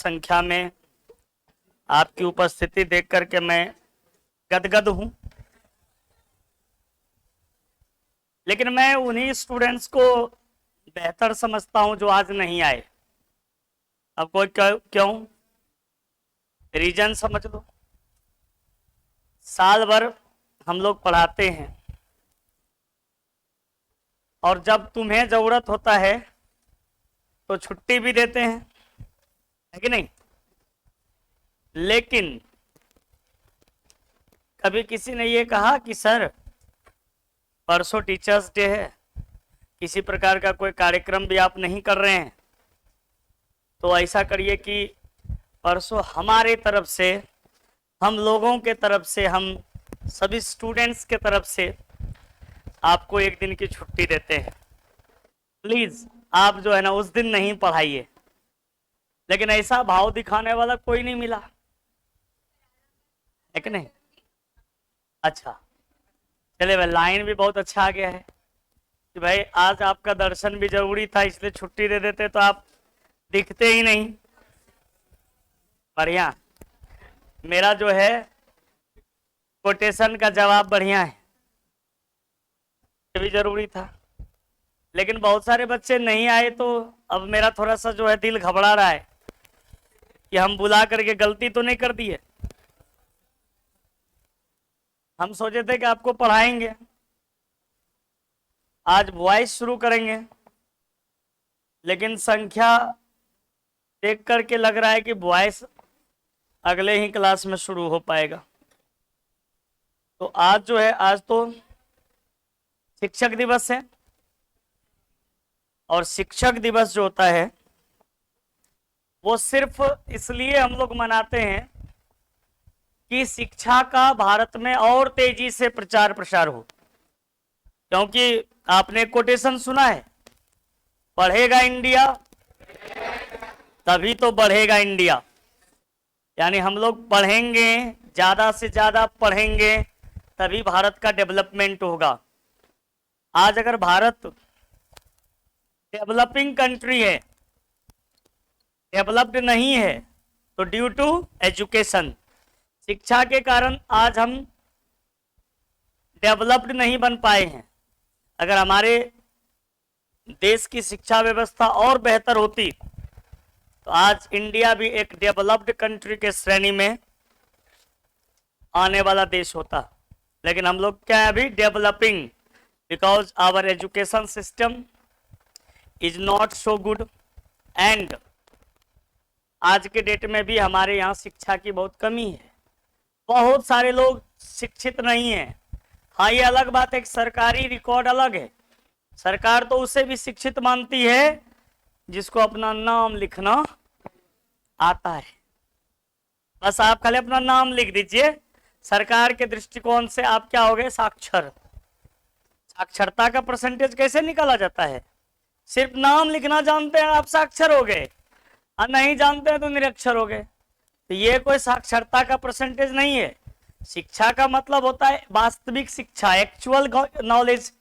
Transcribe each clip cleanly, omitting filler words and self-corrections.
संख्या में आपकी उपस्थिति देख करके मैं गदगद हूं, लेकिन मैं उन्हीं स्टूडेंट्स को बेहतर समझता हूं जो आज नहीं आए। अब कोई क्यों रीजन समझ लो। साल भर हम लोग पढ़ाते हैं और जब तुम्हें जरूरत होता है तो छुट्टी भी देते हैं, है कि नहीं? लेकिन कभी किसी ने ये कहा कि सर परसों टीचर्स डे है, किसी प्रकार का कोई कार्यक्रम भी आप नहीं कर रहे हैं, तो ऐसा करिए कि परसों हमारे तरफ से, हम लोगों के तरफ से, हम सभी स्टूडेंट्स के तरफ से आपको एक दिन की छुट्टी देते हैं। प्लीज आप जो है ना उस दिन नहीं पढ़ाइए। लेकिन ऐसा भाव दिखाने वाला कोई नहीं मिला, है कि नहीं? अच्छा चले भाई, लाइन भी बहुत अच्छा आ गया है कि भाई आज आपका दर्शन भी जरूरी था, इसलिए छुट्टी दे देते तो आप दिखते ही नहीं। बढ़िया, मेरा जो है कोटेशन का जवाब बढ़िया है, ये भी जरूरी था। लेकिन बहुत सारे बच्चे नहीं आए तो अब मेरा थोड़ा सा जो है दिल घबरा रहा है कि हम बुला करके गलती तो नहीं कर दी है। हम सोचे थे कि आपको पढ़ाएंगे, आज वॉइस शुरू करेंगे, लेकिन संख्या देख करके लग रहा है कि वॉइस अगले ही क्लास में शुरू हो पाएगा। तो आज जो है, आज तो शिक्षक दिवस है और शिक्षक दिवस जो होता है वो सिर्फ इसलिए हम लोग मनाते हैं कि शिक्षा का भारत में और तेजी से प्रचार प्रसार हो। क्योंकि आपने कोटेशन सुना है, पढ़ेगा इंडिया तभी तो बढ़ेगा इंडिया। यानी हम लोग पढ़ेंगे, ज्यादा से ज्यादा पढ़ेंगे तभी भारत का डेवलपमेंट होगा। आज अगर भारत डेवलपिंग कंट्री है, डेवलप्ड नहीं है, तो ड्यू टू एजुकेशन, शिक्षा के कारण आज हम डेवलप्ड नहीं बन पाए हैं। अगर हमारे देश की शिक्षा व्यवस्था और बेहतर होती तो आज इंडिया भी एक डेवलप्ड कंट्री के श्रेणी में आने वाला देश होता। लेकिन हम लोग क्या है अभी developing, because our education system is not so good. And आज के डेट में भी हमारे यहाँ शिक्षा की बहुत कमी है, बहुत सारे लोग शिक्षित नहीं है। हाँ ये अलग बात है कि सरकारी रिकॉर्ड अलग है, सरकार तो उसे भी शिक्षित मानती है जिसको अपना नाम लिखना आता है। बस आप खाली अपना नाम लिख दीजिए, सरकार के दृष्टिकोण से आप क्या हो गए, साक्षर। साक्षरता का परसेंटेज कैसे निकाला जाता है? सिर्फ नाम लिखना जानते हैं आप साक्षर हो गए, और नहीं जानते हैं तो निरक्षर हो गए। तो ये कोई साक्षरता का परसेंटेज नहीं है। शिक्षा का मतलब होता है वास्तविक शिक्षा, एक्चुअल नॉलेज,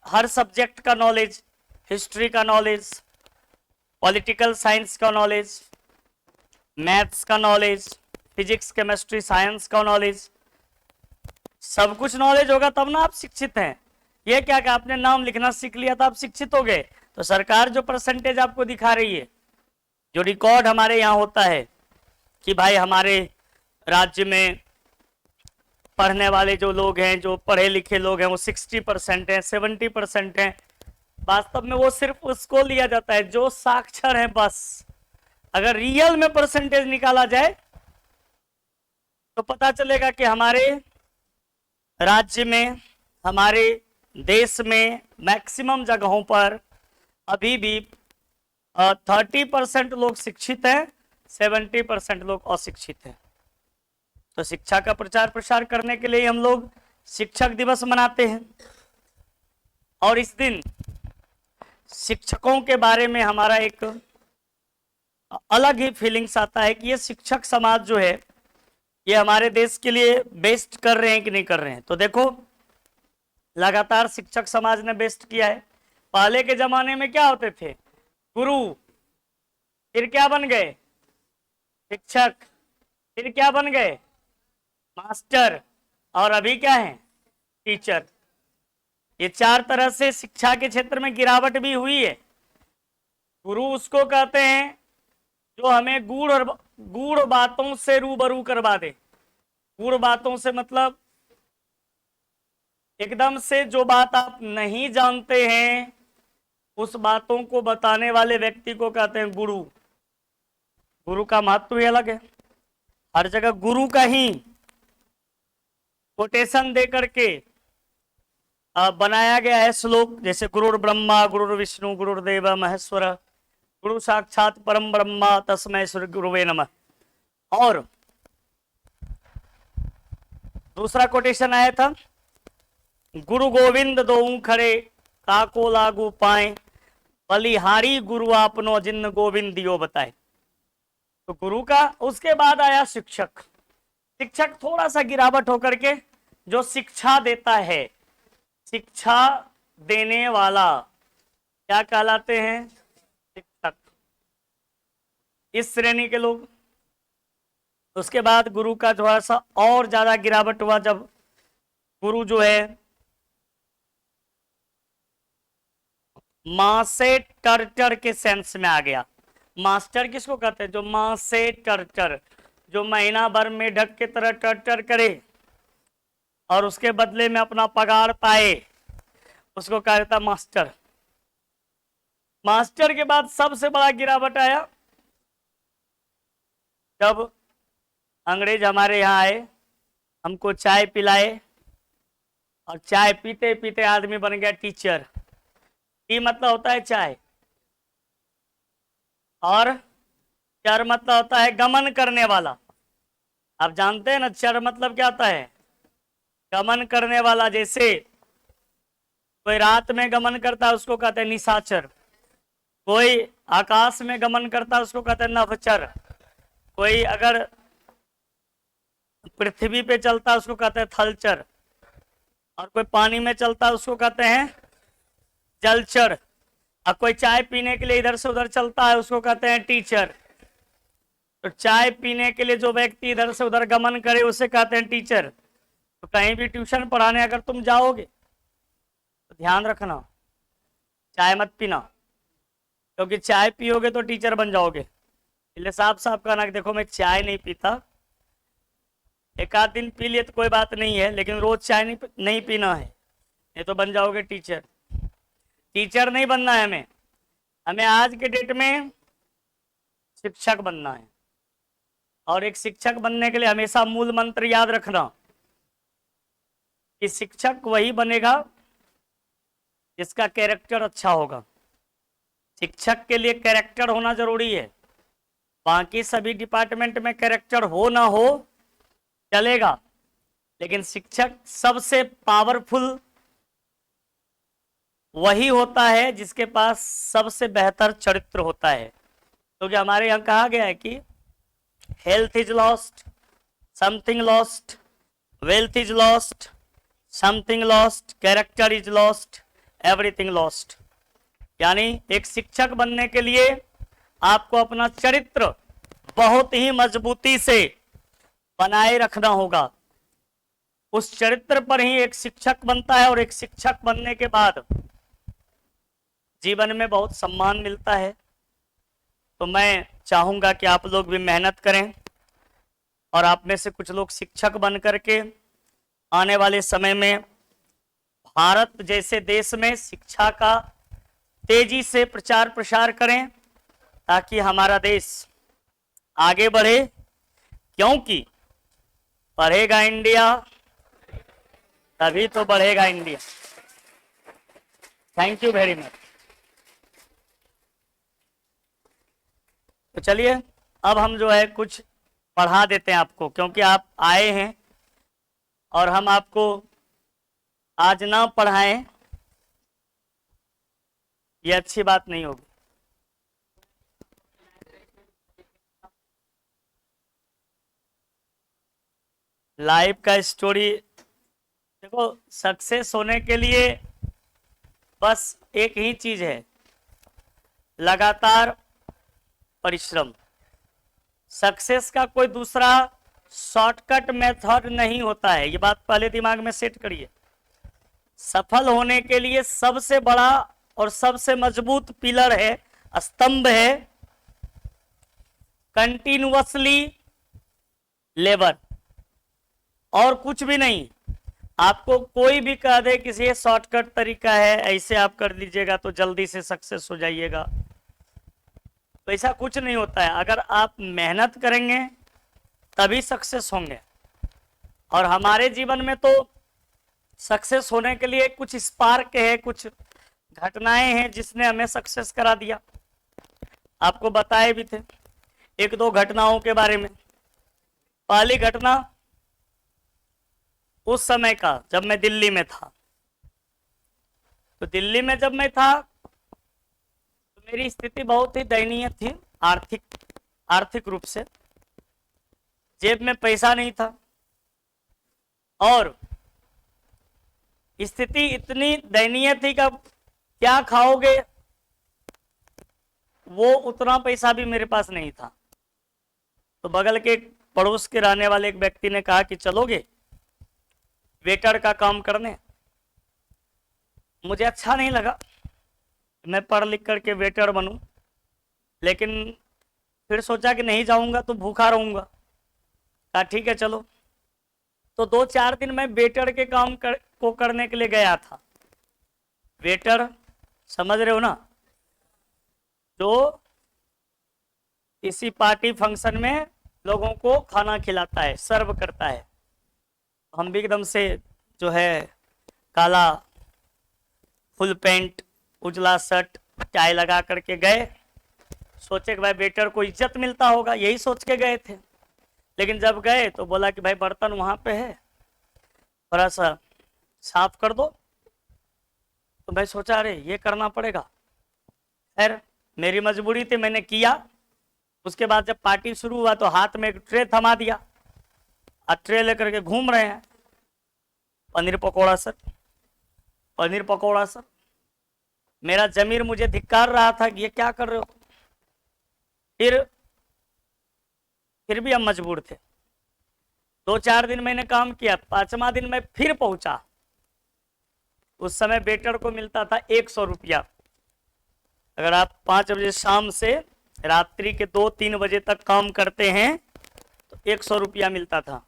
हर सब्जेक्ट का नॉलेज, हिस्ट्री का नॉलेज, पॉलिटिकल साइंस का नॉलेज, मैथ्स का नॉलेज, फिजिक्स केमिस्ट्री साइंस का नॉलेज, सब कुछ नॉलेज होगा तब ना आप शिक्षित हैं। ये क्या कि आपने नाम लिखना सीख लिया तो आप शिक्षित हो गए? तो सरकार जो परसेंटेज आपको दिखा रही है, जो रिकॉर्ड हमारे यहाँ होता है कि भाई हमारे राज्य में पढ़ने वाले जो लोग हैं, जो पढ़े लिखे लोग हैं, वो 60% हैं, 70% हैं, वास्तव में वो सिर्फ उसको लिया जाता है जो साक्षर है बस। अगर रियल में परसेंटेज निकाला जाए तो पता चलेगा कि हमारे राज्य में, हमारे देश में मैक्सिमम जगहों पर अभी भी 30% लोग शिक्षित हैं, 70% लोग अशिक्षित हैं। तो शिक्षा का प्रचार प्रसार करने के लिए हम लोग शिक्षक दिवस मनाते हैं। और इस दिन शिक्षकों के बारे में हमारा एक अलग ही फीलिंग्स आता है कि ये शिक्षक समाज जो है ये हमारे देश के लिए बेस्ट कर रहे हैं कि नहीं कर रहे हैं। तो देखो लगातार शिक्षक समाज ने बेस्ट किया है। पहले के जमाने में क्या होते थे, गुरु, फिर क्या बन गए, शिक्षक, फिर क्या बन गए? मास्टर, और अभी क्या है? टीचर। ये 4 तरह से शिक्षा के क्षेत्र में गिरावट भी हुई है। गुरु उसको कहते हैं जो हमें गूढ़ बातों से रूबरू करवा दे। गूढ़ बातों से मतलब एकदम से जो बात आप नहीं जानते हैं उस बातों को बताने वाले व्यक्ति को कहते हैं गुरु। गुरु का महत्व ही अलग है। हर जगह गुरु का ही कोटेशन दे करके बनाया गया है श्लोक, जैसे गुरुर् ब्रह्मा गुरुर्विष्णु गुरुर्देव महेश्वर गुरु साक्षात परम ब्रह्मा तस्मै श्री गुरुवे नमः। और दूसरा कोटेशन आया था, गुरु गोविंद दोऊ खड़े काको लागू पाए बलिहारी गुरु आपनो जिन्न गोविंद दियो बताए। तो गुरु का, उसके बाद आया शिक्षक। शिक्षक थोड़ा सा गिरावट होकर के जो शिक्षा देता है, शिक्षा देने वाला क्या कहलाते हैं? शिक्षक। इस श्रेणी के लोग। उसके बाद गुरु का थोड़ा सा और ज्यादा गिरावट हुआ जब गुरु जो है मां से टर्टर के सेंस में आ गया। मास्टर किसको कहते हैं? जो मां से टर्टर, जो महीना भर में ढक के तरह टर्टर करे और उसके बदले में अपना पगार पाए, उसको कहा जाता मास्टर। मास्टर के बाद सबसे बड़ा गिरावट आया जब अंग्रेज हमारे यहाँ आए, हमको चाय पिलाए और चाय पीते पीते आदमी बन गया टीचर। टी मतलब होता है चाय, और चर मतलब होता है गमन करने वाला। आप जानते हैं ना चर मतलब क्या होता है? गमन करने वाला। जैसे कोई रात में गमन करता है उसको कहते हैं निशाचर, कोई आकाश में गमन करता है उसको कहते हैं नभचर, कोई अगर पृथ्वी पे चलता है उसको कहते हैं थलचर, और कोई पानी में चलता है उसको कहते हैं जलचर, और कोई चाय पीने के लिए इधर से उधर चलता है उसको कहते हैं टीचर। तो चाय पीने के लिए जो व्यक्ति इधर से उधर गमन करे उसे कहते हैं टीचर। तो कहीं भी ट्यूशन पढ़ाने अगर तुम जाओगे तो ध्यान रखना, चाय मत पीना, क्योंकि चाय पियोगे तो टीचर बन जाओगे। इसलिए साफ साफ कहना कि देखो मैं चाय नहीं पीता, एक आध दिन पी लिए तो कोई बात नहीं है, लेकिन रोज चाय नहीं पीना है, नहीं तो बन जाओगे टीचर। टीचर नहीं बनना है हमें, हमें आज के डेट में शिक्षक बनना है। और एक शिक्षक बनने के लिए हमेशा मूल मंत्र याद रखना कि शिक्षक वही बनेगा जिसका कैरेक्टर अच्छा होगा। शिक्षक के लिए कैरेक्टर होना जरूरी है। बाकी सभी डिपार्टमेंट में कैरेक्टर हो ना हो चलेगा, लेकिन शिक्षक सबसे पावरफुल वही होता है जिसके पास सबसे बेहतर चरित्र होता है। क्योंकि हमारे यहाँ कहा गया है कि health is lost, something lost, wealth is lost, something lost, character is lost, everything lost. यानी एक शिक्षक बनने के लिए आपको अपना चरित्र बहुत ही मजबूती से बनाए रखना होगा। उस चरित्र पर ही एक शिक्षक बनता है, और एक शिक्षक बनने के बाद जीवन में बहुत सम्मान मिलता है। तो मैं चाहूंगा कि आप लोग भी मेहनत करें, और आप में से कुछ लोग शिक्षक बन करके आने वाले समय में भारत जैसे देश में शिक्षा का तेजी से प्रचार प्रसार करें, ताकि हमारा देश आगे बढ़े। क्योंकि पढ़ेगा इंडिया तभी तो बढ़ेगा India. Thank you very much. तो चलिए अब हम जो है कुछ पढ़ा देते हैं आपको, क्योंकि आप आए हैं और हम आपको आज ना पढ़ाएं ये अच्छी बात नहीं होगी। लाइफ का स्टोरी देखो, सक्सेस होने के लिए बस एक ही चीज है, लगातार परिश्रम। सक्सेस का कोई दूसरा शॉर्टकट मेथड नहीं होता है, ये बात पहले दिमाग में सेट करिए। सफल होने के लिए सबसे बड़ा और सबसे मजबूत पिलर है, स्तंभ है, कंटिन्यूअसली लेबर, और कुछ भी नहीं। आपको कोई भी कह दे कि ये शॉर्टकट तरीका है, ऐसे आप कर लीजिएगा तो जल्दी से सक्सेस हो जाइएगा, तो ऐसा कुछ नहीं होता है। अगर आप मेहनत करेंगे तभी सक्सेस होंगे। और हमारे जीवन में तो सक्सेस होने के लिए कुछ स्पार्क है, कुछ घटनाएं हैं जिसने हमें सक्सेस करा दिया। आपको बताए भी थे एक दो घटनाओं के बारे में। पहली घटना उस समय का जब मैं दिल्ली में था। तो दिल्ली में जब मैं था तो मेरी स्थिति बहुत ही दयनीय थी, आर्थिक रूप से। जेब में पैसा नहीं था और स्थिति इतनी दयनीय थी कि क्या खाओगे, वो उतना पैसा भी मेरे पास नहीं था। तो बगल के पड़ोस के रहने वाले एक व्यक्ति ने कहा कि चलोगे वेटर का काम करने। मुझे अच्छा नहीं लगा, मैं पढ़ लिख करके वेटर बनूं, लेकिन फिर सोचा कि नहीं जाऊंगा तो भूखा रहूंगा। कहा ठीक है चलो। तो 2-4 दिन मैं वेटर के काम को करने के लिए गया था। वेटर समझ रहे हो ना, जो इसी पार्टी फंक्शन में लोगों को खाना खिलाता है, सर्व करता है। हम भी एकदम से जो है काला फुल पैंट, उजला शर्ट, टाई लगा करके गए। सोचे कि भाई वेटर को इज्जत मिलता होगा, यही सोच के गए थे। लेकिन जब गए तो बोला कि भाई बर्तन वहां पे है, थोड़ा सा साफ कर दो। तो मैं सोचा अरे ये करना पड़ेगा। खैर मेरी मजबूरी थी, मैंने किया। उसके बाद जब पार्टी शुरू हुआ तो हाथ में एक ट्रे थमा दिया और ट्रे लेकर के घूम रहे हैं, पनीर पकौड़ा सर, पनीर पकौड़ा सर। मेरा जमीर मुझे धिक्कार रहा था कि ये क्या कर रहे हो। फिर भी हम मजबूर थे। 2-4 दिन मैंने काम किया, 5वां दिन मैं फिर पहुंचा। उस समय वेटर को मिलता था 100 रुपया। अगर आप 5 बजे शाम से रात्रि के 2-3 बजे तक काम करते हैं तो 100 रुपया मिलता था।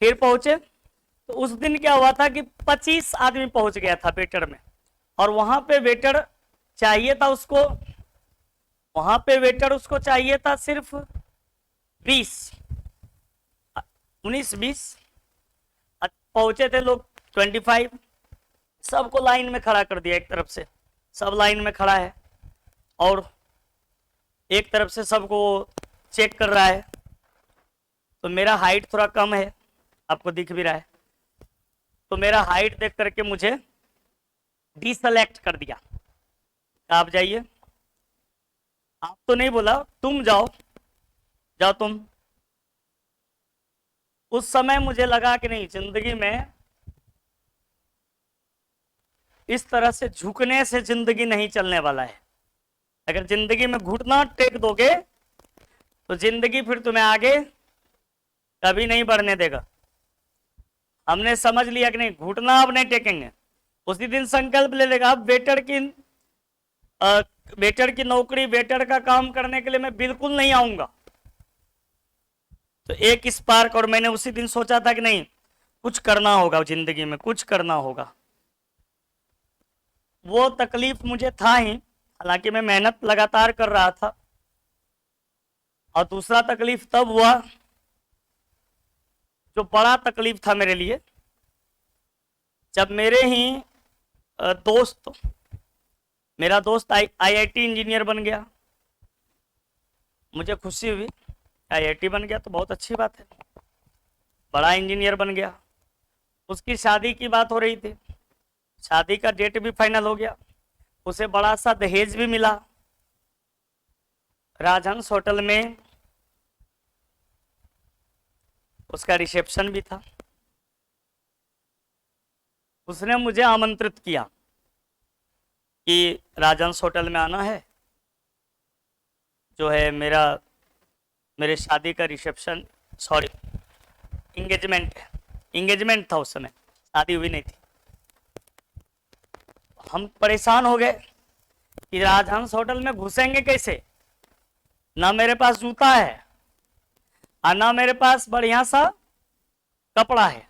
फिर पहुंचे तो उस दिन क्या हुआ था कि 25 आदमी पहुंच गया था वेटर में, और वहां पे वेटर चाहिए था उसको, वहां पे वेटर उसको चाहिए था सिर्फ 19-20। पहुंचे थे लोग 25। सबको लाइन में खड़ा कर दिया, एक तरफ से सब लाइन में खड़ा है और एक तरफ से सबको चेक कर रहा है। तो मेरा हाइट थोड़ा कम है, आपको दिख भी रहा है। तो मेरा हाइट देख करके मुझे डिसेलेक्ट कर दिया। आप जाइए, आप तो नहीं बोला, तुम जाओ, जाओ तुम। उस समय मुझे लगा कि नहीं, जिंदगी में इस तरह से झुकने से जिंदगी नहीं चलने वाला है। अगर जिंदगी में घुटना टेक दोगे तो जिंदगी फिर तुम्हें आगे कभी नहीं बढ़ने देगा। हमने समझ लिया कि नहीं, घुटना अब नहीं टेकेंगे। उसी दिन संकल्प ले लेगा, अब वेटर की नौकरी, वेटर का काम करने के लिए मैं बिल्कुल नहीं आऊंगा। तो एक स्पार्क, और मैंने उसी दिन सोचा था कि नहीं, कुछ करना होगा जिंदगी में, कुछ करना होगा। वो तकलीफ मुझे था ही, हालांकि मैं मेहनत लगातार कर रहा था। और दूसरा तकलीफ तब हुआ, जो बड़ा तकलीफ था मेरे लिए, जब मेरे ही मेरा दोस्त आईआईटी इंजीनियर बन गया। मुझे खुशी हुई, आईआईटी बन गया तो बहुत अच्छी बात है, बड़ा इंजीनियर बन गया। उसकी शादी की बात हो रही थी, शादी का डेट भी फाइनल हो गया। उसे बड़ा सा दहेज भी मिला। राजहंस होटल में उसका रिसेप्शन भी था। उसने मुझे आमंत्रित किया कि राजहंस होटल में आना है, जो है मेरे शादी का रिसेप्शन, सॉरी इंगेजमेंट था, उस समय शादी हुई नहीं थी। हम परेशान हो गए कि राजहंस होटल में घुसेंगे कैसे, ना मेरे पास जूता है और ना मेरे पास बढ़िया सा कपड़ा है।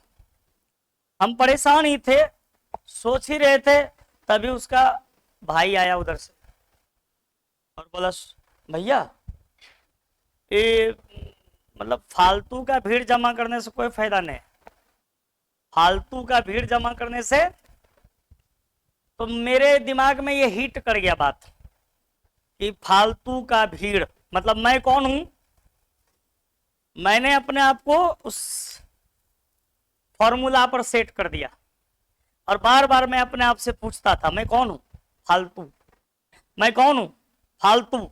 हम परेशान ही थे, सोच ही रहे थे, तभी उसका भाई आया उधर से और बोला, भैया ये मतलब फालतू का भीड़ जमा करने से कोई फायदा नहीं, फालतू का भीड़ जमा करने से। तो मेरे दिमाग में ये हिट कर गया बात कि फालतू का भीड़ मतलब मैं कौन हूं। मैंने अपने आप को उस फॉर्मूला पर सेट कर दिया और बार बार मैं अपने आप से पूछता था, मैं कौन हूं? फालतू। मैं कौन हूं? फालतू।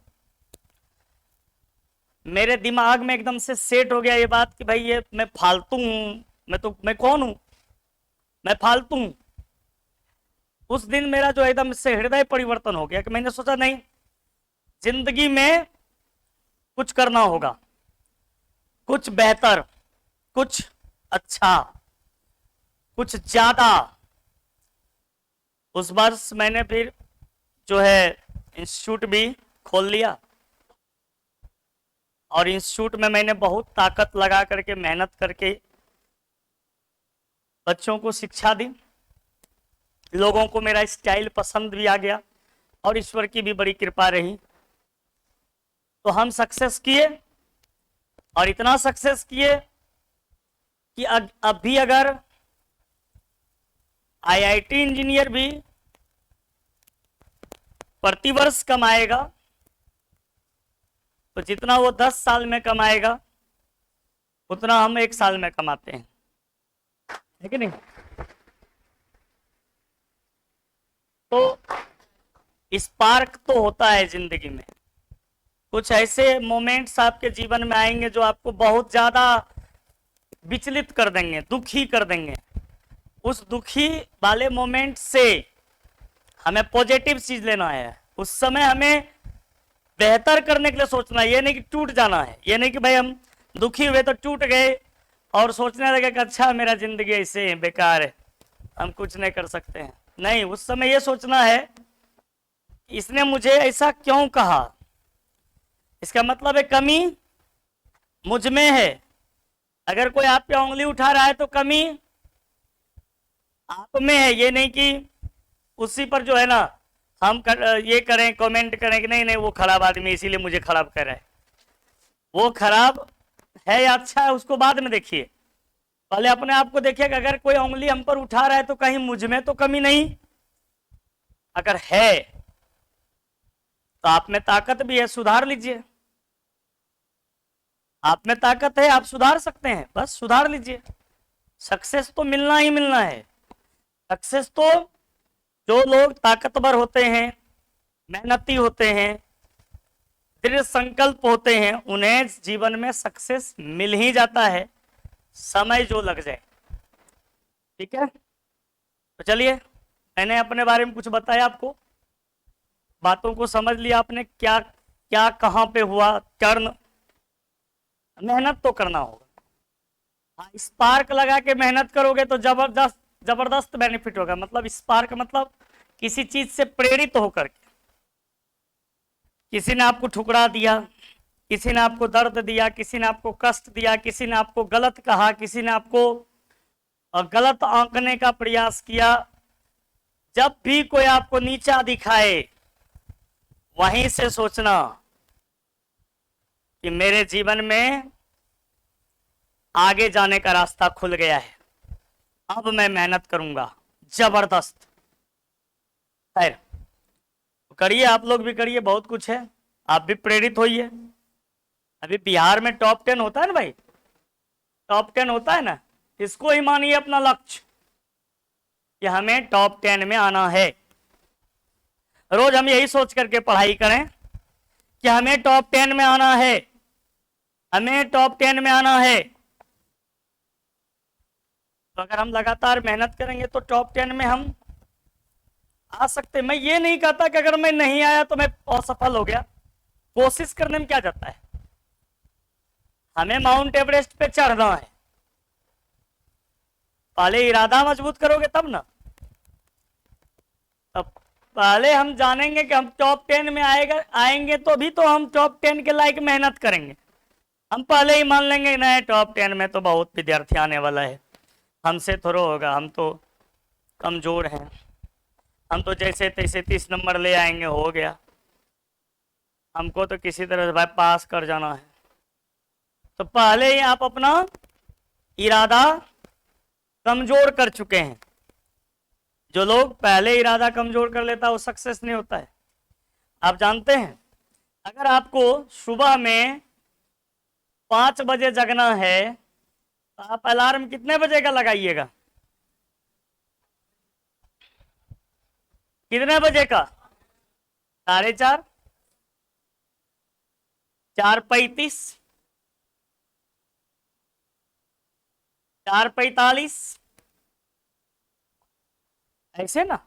मेरे दिमाग में एकदम से सेट हो गया ये बात कि भाई ये मैं फालतू हूं, मैं कौन हूं? मैं फालतू हूं। उस दिन मेरा जो एकदम से हृदय परिवर्तन हो गया कि मैंने सोचा नहीं, जिंदगी में कुछ करना होगा, कुछ बेहतर, कुछ अच्छा, कुछ ज्यादा। उस वर्ष मैंने फिर जो है इंस्टीट्यूट भी खोल लिया और इंस्टीट्यूट में मैंने बहुत ताकत लगा करके मेहनत करके बच्चों को शिक्षा दी। लोगों को मेरा स्टाइल पसंद भी आ गया और ईश्वर की भी बड़ी कृपा रही, तो हम सक्सेस किए और इतना सक्सेस किए कि अभी अगर आईआईटी इंजीनियर भी प्रतिवर्ष कमाएगा तो जितना वो 10 साल में कमाएगा उतना हम 1 साल में कमाते हैं, है कि नहीं? तो स्पार्क तो होता है जिंदगी में, कुछ ऐसे मोमेंट्स आपके जीवन में आएंगे जो आपको बहुत ज्यादा विचलित कर देंगे, दुखी कर देंगे। उस दुखी वाले मोमेंट से हमें पॉजिटिव चीज लेना है। उस समय हमें बेहतर करने के लिए सोचना है, ये नहीं कि टूट जाना है। ये नहीं कि भाई हम दुखी हुए तो टूट गए और सोचने लगे कि अच्छा मेरा जिंदगी ऐसे है, बेकार है, हम कुछ नहीं कर सकते हैं। नहीं, उस समय ये सोचना है इसने मुझे ऐसा क्यों कहा, इसका मतलब है कमी मुझ में है। अगर कोई आप पे उंगली उठा रहा है तो कमी आप में है। ये नहीं कि उसी पर जो है ना हम ये करें, कमेंट करें कि नहीं नहीं वो खराब आदमी इसीलिए मुझे खराब कर रहा है। वो खराब है या अच्छा है उसको बाद में देखिए, पहले अपने आप को देखिए कि अगर कोई उंगली हम पर उठा रहा है तो कहीं मुझ में तो कमी नहीं। अगर है तो आप में ताकत भी है, सुधार लीजिए। आप में ताकत है, आप सुधार सकते हैं, बस सुधार लीजिए। सक्सेस तो मिलना ही मिलना है। सक्सेस तो जो लोग ताकतवर होते हैं, मेहनती होते हैं, दृढ़ संकल्प होते हैं, उन्हें जीवन में सक्सेस मिल ही जाता है, समय जो लग जाए। ठीक है, तो चलिए, मैंने अपने बारे में कुछ बताया आपको, बातों को समझ लिया आपने, क्या क्या कहां पे हुआ टर्न। मेहनत तो करना होगा। हाँ, स्पार्क लगा के मेहनत करोगे तो जबरदस्त जबरदस्त बेनिफिट होगा। मतलब स्पार्क मतलब किसी चीज से प्रेरित होकर के, किसी ने आपको ठुकरा दिया, किसी ने आपको दर्द दिया, किसी ने आपको कष्ट दिया, किसी ने आपको गलत कहा, किसी ने आपको गलत आंकने का प्रयास किया, जब भी कोई आपको नीचा दिखाए वहीं से सोचना कि मेरे जीवन में आगे जाने का रास्ता खुल गया है, अब मैं मेहनत करूंगा जबरदस्त। खैर, तो करिए, आप लोग भी करिए, बहुत कुछ है, आप भी प्रेरित होइए। अभी बिहार में टॉप 10 होता है ना भाई, टॉप 10 होता है ना, इसको ही मानिए अपना लक्ष्य कि हमें टॉप 10 में आना है। रोज हम यही सोच करके पढ़ाई करें कि हमें टॉप 10 में आना है, हमें टॉप 10 में आना है। तो अगर हम लगातार मेहनत करेंगे तो टॉप 10 में हम आ सकते। मैं ये नहीं कहता कि अगर मैं नहीं आया तो मैं असफल हो गया, कोशिश करने में क्या जाता है, हमें माउंट एवरेस्ट पे चढ़ना है, पहले इरादा मजबूत करोगे तब ना। तब पहले हम जानेंगे कि हम टॉप 10 में आएंगे तो भी तो हम टॉप 10 के लायक मेहनत करेंगे। हम पहले ही मान लेंगे नहीं टॉप 10 में तो बहुत विद्यार्थी आने वाला है, हमसे थोड़ा होगा, हम तो कमजोर हैं, हम तो जैसे तैसे 30 नंबर ले आएंगे, हो गया, हमको तो किसी तरह से भाई पास कर जाना है। तो पहले ही आप अपना इरादा कमजोर कर चुके हैं। जो लोग पहले इरादा कमजोर कर लेता है वो सक्सेस नहीं होता है। आप जानते हैं अगर आपको सुबह में 5 बजे जगना है तो आप अलार्म कितने बजे का लगाइएगा, कितने बजे का, 4:30, 4:35, 4:45, ऐसे ना।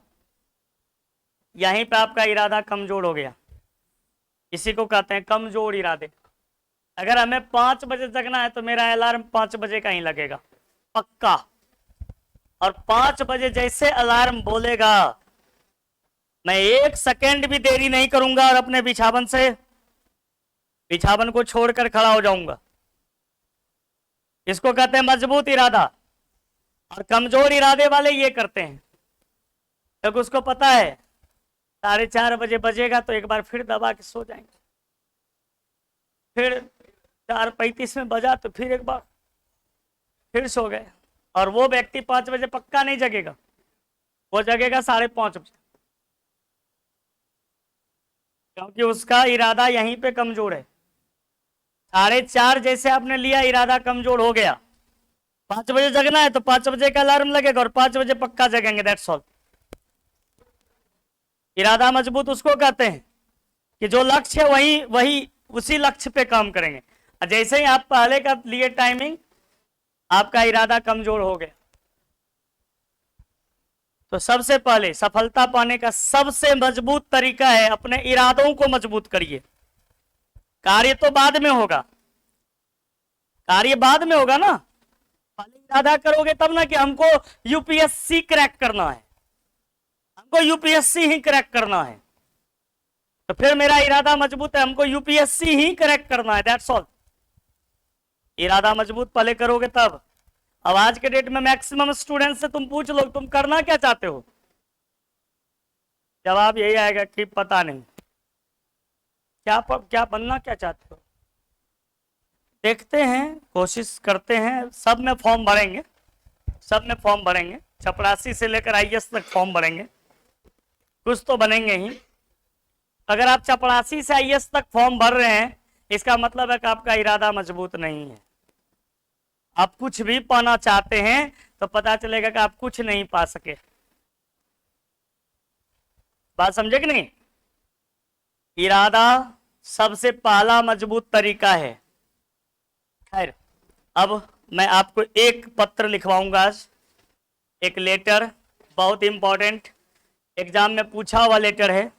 यहीं पे आपका इरादा कमजोर हो गया, इसी को कहते हैं कमजोर इरादे। अगर हमें 5 बजे जगना है तो मेरा अलार्म 5 बजे का ही लगेगा पक्का, और 5 बजे जैसे अलार्म बोलेगा मैं 1 सेकेंड भी देरी नहीं करूंगा और अपने बिछावन को छोड़कर खड़ा हो जाऊंगा। इसको कहते हैं मजबूत इरादा। और कमजोर इरादे वाले ये करते हैं क्योंकि उसको पता है 4:30 बजे बजेगा तो एक बार फिर दबा के सो जाएंगे, फिर 4:35 में बजा तो फिर एक बार फिर सो गए। और वो व्यक्ति 5 बजे पक्का नहीं जगेगा, वो जगेगा 5:30 बजे, क्योंकि उसका इरादा यहीं पे कमजोर है। 4:30 जैसे आपने लिया इरादा कमजोर हो गया, 5 बजे जगना है तो 5 बजे का अलार्म लगेगा और 5 बजे पक्का जगेंगे, दैट्स ऑल। इरादा मजबूत उसको कहते हैं कि जो लक्ष्य है वही उसी लक्ष्य पे काम करेंगे। जैसे ही आप पहले का लिए टाइमिंग, आपका इरादा कमजोर हो गया। तो सबसे पहले सफलता पाने का सबसे मजबूत तरीका है अपने इरादों को मजबूत करिए। कार्य तो बाद में होगा, कार्य बाद में होगा ना, पहले इरादा करोगे तब ना कि हमको यूपीएससी क्रैक करना है, हमको यूपीएससी ही क्रैक करना है, तो फिर मेरा इरादा मजबूत है, हमको यूपीएससी ही क्रैक करना है, दैट्स ऑल। इरादा मजबूत पहले करोगे तब। अब आज के डेट में मैक्सिमम स्टूडेंट से तुम पूछ लो तुम करना क्या चाहते हो, जवाब यही आएगा कि पता नहीं, क्या बनना क्या चाहते हो। देखते हैं, कोशिश करते हैं, सब में फॉर्म भरेंगे, सब में फॉर्म भरेंगे, चपरासी से लेकर आईएएस तक फॉर्म भरेंगे, कुछ तो बनेंगे ही। अगर आप चपरासी से आईएएस तक फॉर्म भर रहे हैं इसका मतलब है कि आपका इरादा मजबूत नहीं है। आप कुछ भी पाना चाहते हैं तो पता चलेगा कि आप कुछ नहीं पा सके। बात समझे कि नहीं? इरादा सबसे पहला मजबूत तरीका है। खैर, अब मैं आपको एक पत्र लिखवाऊंगा आज, एक लेटर, बहुत इंपॉर्टेंट, एग्जाम में पूछा हुआ लेटर है।